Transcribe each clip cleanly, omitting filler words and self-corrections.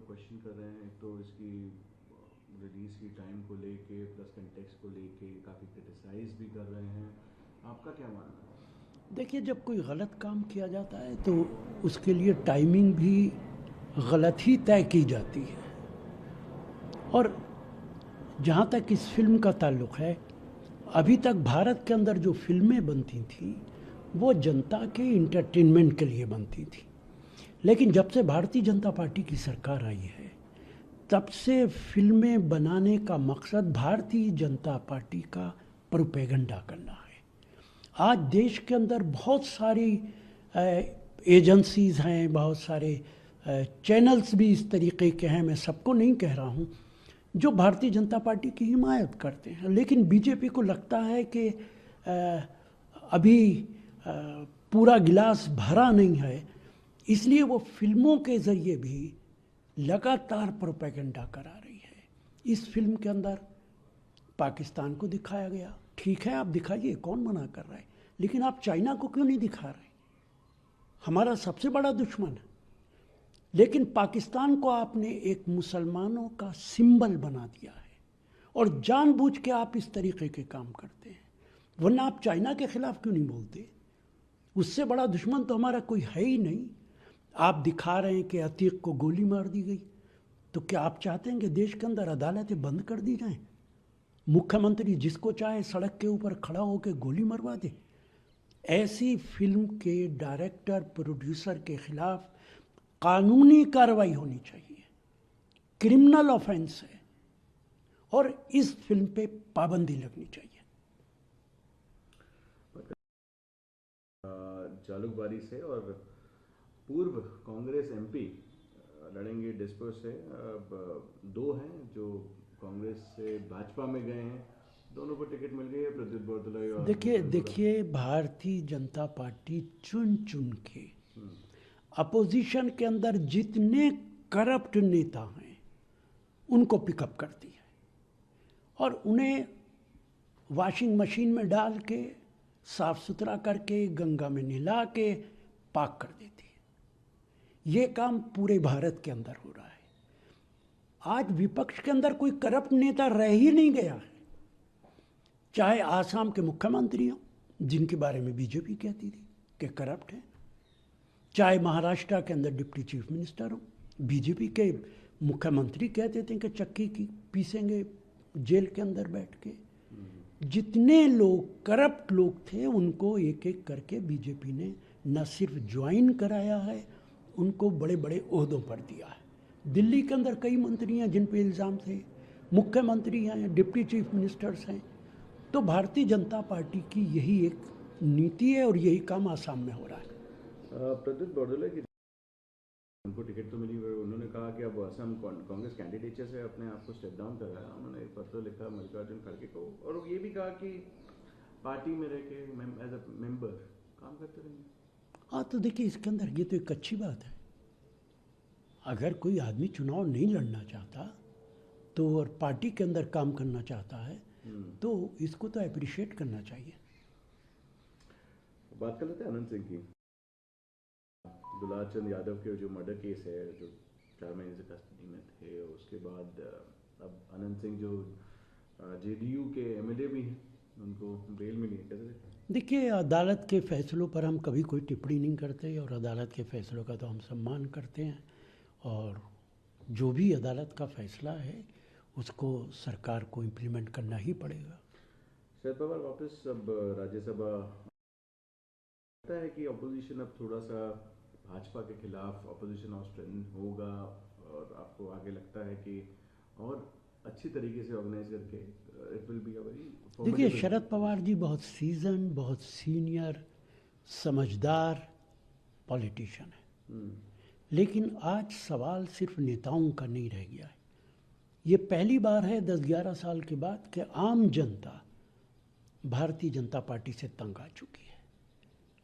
Question कर रहे हैं। एक तो इसकी रिलीज़ की टाइम को लेके प्लस कंटेक्स्ट को लेके काफ़ी क्रिटिसाइज भी कर रहे हैं। आपका क्या मानना है? देखिए, जब कोई गलत काम किया जाता है तो उसके लिए टाइमिंग भी गलत ही तय की जाती है। और जहाँ तक इस फिल्म का ताल्लुक़ है, अभी तक भारत के अंदर जो फिल्में बनती थीं वो जनता के इंटरटेनमेंट के लिए बनती थी। लेकिन जब से भारतीय जनता पार्टी की सरकार आई है, तब से फिल्में बनाने का मकसद भारतीय जनता पार्टी का प्रोपेगेंडा करना है। आज देश के अंदर बहुत सारी एजेंसीज़ हैं, बहुत सारे चैनल्स भी इस तरीके के हैं, मैं सबको नहीं कह रहा हूँ, जो भारतीय जनता पार्टी की हिमायत करते हैं। लेकिन बीजेपी को लगता है कि अभी पूरा गिलास भरा नहीं है, इसलिए वो फिल्मों के ज़रिए भी लगातार प्रोपेगेंडा करा रही है। इस फिल्म के अंदर पाकिस्तान को दिखाया गया, ठीक है, आप दिखाइए, कौन मना कर रहा है, लेकिन आप चाइना को क्यों नहीं दिखा रहे? हमारा सबसे बड़ा दुश्मन है। लेकिन पाकिस्तान को आपने एक मुसलमानों का सिंबल बना दिया है और जानबूझ के आप इस तरीके के काम करते हैं। वरना आप चाइना के खिलाफ क्यों नहीं बोलते? उससे बड़ा दुश्मन तो हमारा कोई है ही नहीं। आप दिखा रहे हैं कि अतीक को गोली मार दी गई, तो क्या आप चाहते हैं कि देश के अंदर अदालतें बंद कर दी जाएं? मुख्यमंत्री जिसको चाहे सड़क के ऊपर खड़ा होकर गोली मरवा दे? ऐसी फिल्म के डायरेक्टर प्रोड्यूसर के खिलाफ कानूनी कार्रवाई होनी चाहिए। क्रिमिनल ऑफेंस है और इस फिल्म पे पाबंदी लगनी चाहिए। जालुकबारी से और पूर्व कांग्रेस एमपी लड़ेंगे डिस्पो से। अब दो हैं जो कांग्रेस से भाजपा में गए हैं, दोनों को टिकट मिल गई है, प्रद्युत बोरदोलाई और देखिए भारतीय जनता पार्टी चुन चुन के अपोजिशन के अंदर जितने करप्ट नेता हैं उनको पिकअप करती है और उन्हें वॉशिंग मशीन में डाल के साफ सुथरा करके गंगा में नहला के पाक कर देती है। ये काम पूरे भारत के अंदर हो रहा है। आज विपक्ष के अंदर कोई करप्ट नेता रह ही नहीं गया है। चाहे आसाम के मुख्यमंत्री हों, जिनके बारे में बीजेपी कहती थी कि करप्ट है, चाहे महाराष्ट्र के अंदर डिप्टी चीफ मिनिस्टर हो, बीजेपी के मुख्यमंत्री कहते थे कि चक्की की पीसेंगे जेल के अंदर बैठ के। जितने लोग करप्ट लोग थे उनको एक एक करके बीजेपी ने न सिर्फ ज्वाइन कराया है, उनको बड़े बड़े ओहदों पर दिया है। दिल्ली के अंदर कई मंत्री हैं जिन पे इल्ज़ाम थे, मुख्यमंत्री हैं, डिप्टी चीफ मिनिस्टर्स हैं। तो भारतीय जनता पार्टी की यही एक नीति है और यही काम आसाम में हो रहा है। प्रद्युत बोरदोलाई की उनको टिकट तो मिली, उन्होंने कहा कि अब असम कांग्रेस कैंडिडेट से अपने आप को स्टेप डाउन कर रहा है। उन्होंने एक पत्र लिखा मल्लिकार्जुन खड़गे को और ये भी कहा कि पार्टी में रह के एज अ मेंबर काम करते रहेंगे। हाँ, तो देखिए इसके अंदर ये तो एक अच्छी बात है। अगर कोई आदमी चुनाव नहीं लड़ना चाहता तो और पार्टी के अंदर काम करना चाहता है तो इसको तो अप्रिशिएट करना चाहिए। बात कर लेते हैं अनंत सिंह की। दुलार चंद यादव के जो मर्डर केस है, जो 4 महीने से कस्टडी में थे, उसके बाद अब अनंत सिंह जो जेडीयू के एमएलए भी हैं, उनको बेल मिली है, कैसे देखते हैं? देखिए, अदालत के फैसलों पर हम कभी कोई टिप्पणी नहीं करते और अदालत के फैसलों का तो हम सम्मान करते हैं और जो भी अदालत का फैसला है उसको सरकार को इम्प्लीमेंट करना ही पड़ेगा। शरद पवार वापस अब राज्यसभा, लगता है कि अपोजिशन अब थोड़ा सा भाजपा के खिलाफ अपोजिशन ऑफ स्ट्रेंथ होगा और आपको आगे लगता है कि और अच्छी तरीके से ऑर्गेनाइज करके it will be a very. देखिए, शरद पवार जी बहुत सीजन, बहुत सीनियर, समझदार पॉलिटिशियन है। लेकिन आज सवाल सिर्फ नेताओं का नहीं रह गया है। ये पहली बार है 10-11 साल के बाद कि आम जनता भारतीय जनता पार्टी से तंग आ चुकी है,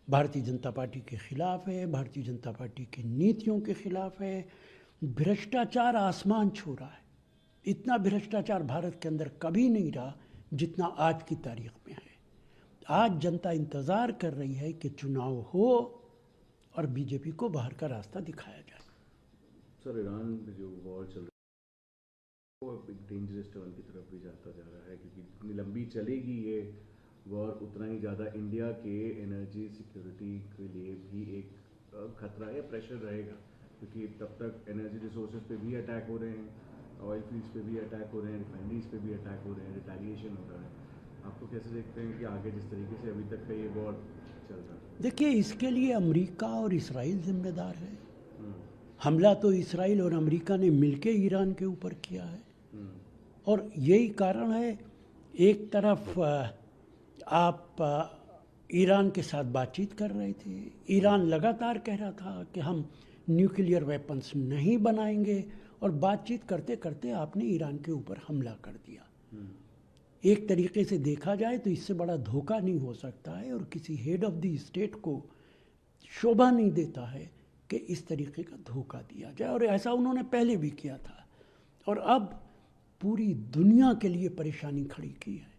भारतीय जनता पार्टी के खिलाफ है, भारतीय जनता पार्टी की नीतियों के खिलाफ है। भ्रष्टाचार आसमान छू रहा है। इतना भ्रष्टाचार भारत के अंदर कभी नहीं रहा जितना आज की तारीख में है। आज जनता इंतज़ार कर रही है कि चुनाव हो और बीजेपी को बाहर का रास्ता दिखाया जाए। सर ईरान में जो वॉर चल रहा है वो अब एक डेंजरस टर्न की तरफ भी जाता जा रहा है, क्योंकि जितनी लंबी चलेगी ये वॉर उतना ही ज़्यादा इंडिया के एनर्जी सिक्योरिटी के लिए भी एक खतरा या प्रेशर रहेगा, क्योंकि तब तक एनर्जी रिसोर्सेज पे भी अटैक हो रहे हैं, ऑयल फील्ड्स पे भी अटैक हो रहे हैं, रिफाइनरीज पे भी अटैक हो रहे हैं, रिटेलिएशन हो रहा है। आपको कैसे देखते हैं कि आगे जिस तरीके से अभी तक का ये वॉर चल रहा है? देखिए, इसके लिए अमेरिका और इसराइल जिम्मेदार है। हम्म, हमला तो इसराइल और अमेरिका ने मिलके ईरान के ऊपर किया है, हम्म, और यही कारण है। एक तरफ आप ईरान के साथ बातचीत कर रहे थे, ईरान लगातार कह रहा था कि हम न्यूक्लियर वेपन्स नहीं बनाएंगे, और बातचीत करते करते आपने ईरान के ऊपर हमला कर दिया। हम्म, एक तरीके से देखा जाए तो इससे बड़ा धोखा नहीं हो सकता है, और किसी हेड ऑफ द स्टेट को शोभा नहीं देता है कि इस तरीके का धोखा दिया जाए, और ऐसा उन्होंने पहले भी किया था, और अब पूरी दुनिया के लिए परेशानी खड़ी की है।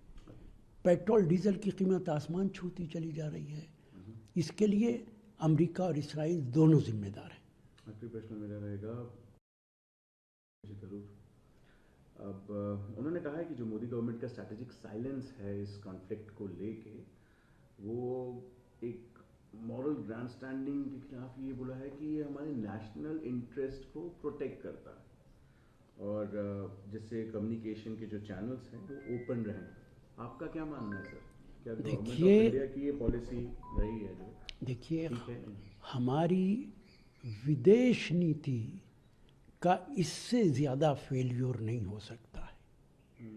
पेट्रोल डीजल की कीमत आसमान छूती चली जा रही है। इसके लिए अमेरिका और इसराइल दोनों जिम्मेदार हैं। आखिरी प्रश्न मेरा रहेगा जी जरूर। अब उन्होंने कहा है कि जो मोदी गवर्नमेंट का स्ट्रैटेजिक साइलेंस है इस कॉन्फ्लिक्ट को लेके, वो एक मॉरल ग्रैंड स्टैंडिंग के खिलाफ ये बोला है कि ये हमारे नेशनल इंटरेस्ट को प्रोटेक्ट करता है, और जिससे कम्युनिकेशन के जो चैनल्स हैं वो ओपन रहें। आपका क्या मानना है सर? क्या गवर्नमेंट ऑफ देखिए इंडिया की ये पॉलिसी रही है जो देखिए ठीक है? हमारी विदेश नीति का इससे ज़्यादा फेल्योर नहीं हो सकता है।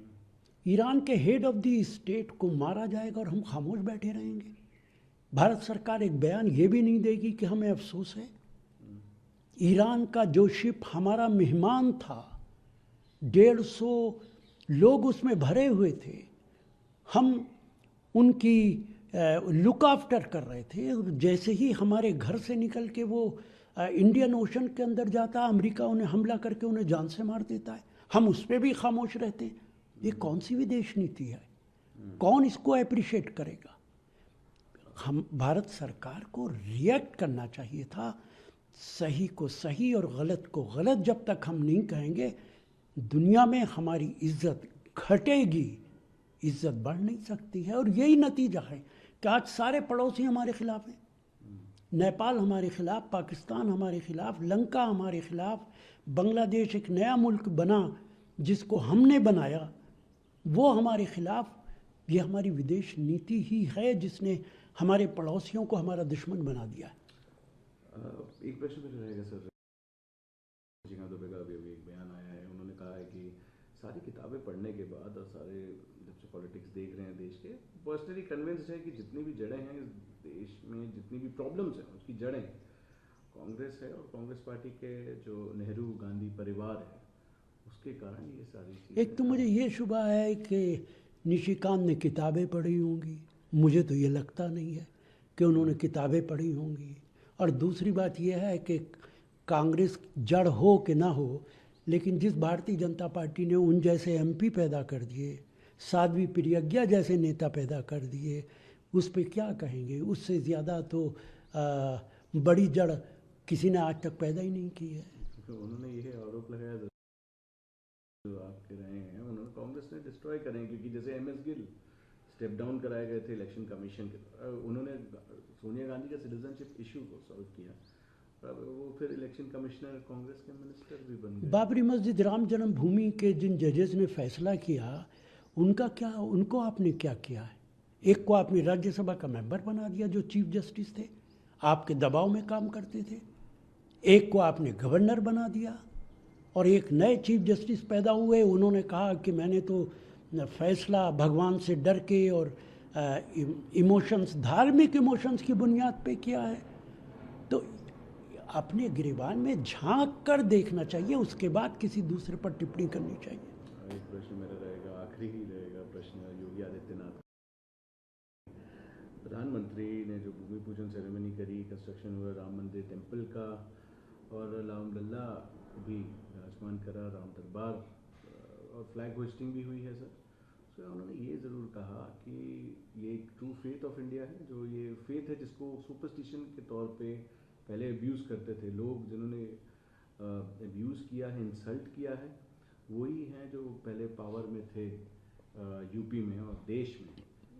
ईरान के हेड ऑफ द स्टेट को मारा जाएगा और हम खामोश बैठे रहेंगे? भारत सरकार एक बयान ये भी नहीं देगी कि हमें अफसोस है? ईरान का जो शिप हमारा मेहमान था, 150 लोग उसमें भरे हुए थे, हम उनकी लुक आफ्टर कर रहे थे, और जैसे ही हमारे घर से निकल के वो इंडियन ओशन के अंदर जाता, अमेरिका उन्हें हमला करके उन्हें जान से मार देता है, हम उस पर भी खामोश रहते हैं। ये कौन सी विदेश नीति है? कौन इसको अप्रिशिएट करेगा? हम भारत सरकार को रिएक्ट करना चाहिए था। सही को सही और गलत को गलत जब तक हम नहीं कहेंगे, दुनिया में हमारी इज्जत घटेगी, इज्जत बढ़ नहीं सकती है। और यही नतीजा है कि आज सारे पड़ोसी हमारे खिलाफ हैं। नेपाल हमारे खिलाफ, पाकिस्तान हमारे खिलाफ, लंका हमारे खिलाफ, बांग्लादेश एक नया मुल्क बना जिसको हमने बनाया, वो हमारे खिलाफ। ये हमारी विदेश नीति ही है जिसने हमारे पड़ोसियों को हमारा दुश्मन बना दिया है। एक प्रश्न मेरा रहेगा सर, जिंगा दुबे का अभी अभी एक बयान आया है, उन्होंने कहा है कि सारी किताबें पढ़ने के बाद और सारे जब से पॉलिटिक्स देख रहे हैं देश के, पर्सनली कन्विंस्ड है कि जितनी भी जड़ें हैं इस देश में, जितनी भी प्रॉब्लम्स हैं उसकी जड़ें कांग्रेस है, और कांग्रेस पार्टी के जो नेहरू गांधी परिवार है उसके कारण ये सारी चीज़ें। एक तो मुझे ये शुबा है कि निशिकांत ने किताबें पढ़ी होंगी, मुझे तो ये लगता नहीं है कि उन्होंने किताबें पढ़ी होंगी। और दूसरी बात यह है कि कांग्रेस जड़ हो कि ना हो, लेकिन जिस भारतीय जनता पार्टी ने उन जैसे एमपी पैदा कर दिए, साध्वी प्रज्ञा जैसे नेता पैदा कर दिए, उस पर क्या कहेंगे? उससे ज़्यादा तो बड़ी जड़ किसी ने आज तक पैदा ही नहीं की है। तो उन्होंने यह आरोप लगाया जो आप कह रहे हैं, उन्होंने कांग्रेस ने डिस्ट्रॉय करें, क्योंकि जैसे एमएस गिल स्टेप डाउन कराए गए थे इलेक्शन कमीशन के, उन्होंने सोनिया गांधी का सिटीजनशिप इशू को सॉल्व किया, अब वो फिर इलेक्शन कमिश्नर कांग्रेस के मिनिस्टर भी बन गए। बाबरी मस्जिद राम जन्मभूमि के जिन जजेस ने फैसला किया, उनका क्या, उनको आपने क्या किया है? एक को आपने राज्यसभा का मेंबर बना दिया जो चीफ जस्टिस थे, आपके दबाव में काम करते थे। एक को आपने गवर्नर बना दिया, और एक नए चीफ जस्टिस पैदा हुए, उन्होंने कहा कि मैंने तो फैसला भगवान से डर के और इमोशंस, धार्मिक इमोशंस की बुनियाद पे किया है। तो अपने गिरेबान में झांक कर देखना चाहिए, उसके बाद किसी दूसरे पर टिप्पणी करनी चाहिए। एक प्रश्न मेरा रहेगा, आखिरी ही रहेगा प्रश्न, योगी आदित्यनाथ प्रधानमंत्री ने जो भूमि पूजन सेरेमनी करी, कंस्ट्रक्शन हुआ राम मंदिर टेम्पल का, और राम लल्ला भी विराजमान करा, राम दरबार, और फ्लैग होस्टिंग भी हुई है सर। तो उन्होंने ये ज़रूर कहा कि ये एक ट्रू फेथ ऑफ इंडिया है, जो ये फेथ है जिसको सुपरस्टिशन के तौर पे पहले अब्यूज़ करते थे लोग, जिन्होंने अब्यूज़ किया है, इंसल्ट किया है, वही हैं जो पहले पावर में थे यूपी में और देश में।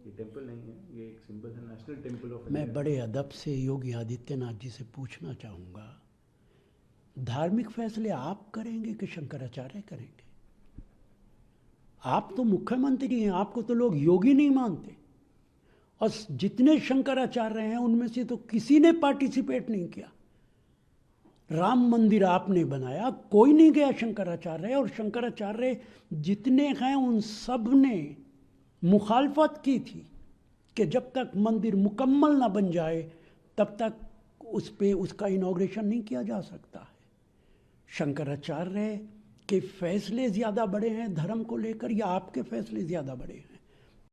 ये टेम्पल नहीं है, ये एक सिंबल है, नेशनल टेम्पल ऑफ मैं इंडिया। बड़े अदब से योगी आदित्यनाथ जी से पूछना चाहूँगा, धार्मिक फैसले आप करेंगे कि शंकराचार्य करेंगे? आप तो मुख्यमंत्री हैं, आपको तो लोग योगी नहीं मानते। और जितने शंकराचार्य हैं उनमें से तो किसी ने पार्टिसिपेट नहीं किया। राम मंदिर आपने बनाया, कोई नहीं गया शंकराचार्य, और शंकराचार्य जितने हैं उन सब ने मुखालफत की थी कि जब तक मंदिर मुकम्मल ना बन जाए तब तक उस पे उसका इनॉग्रेशन नहीं किया जा सकता है। शंकराचार्य के फैसले ज़्यादा बड़े हैं धर्म को लेकर, या आपके फैसले ज़्यादा बड़े हैं?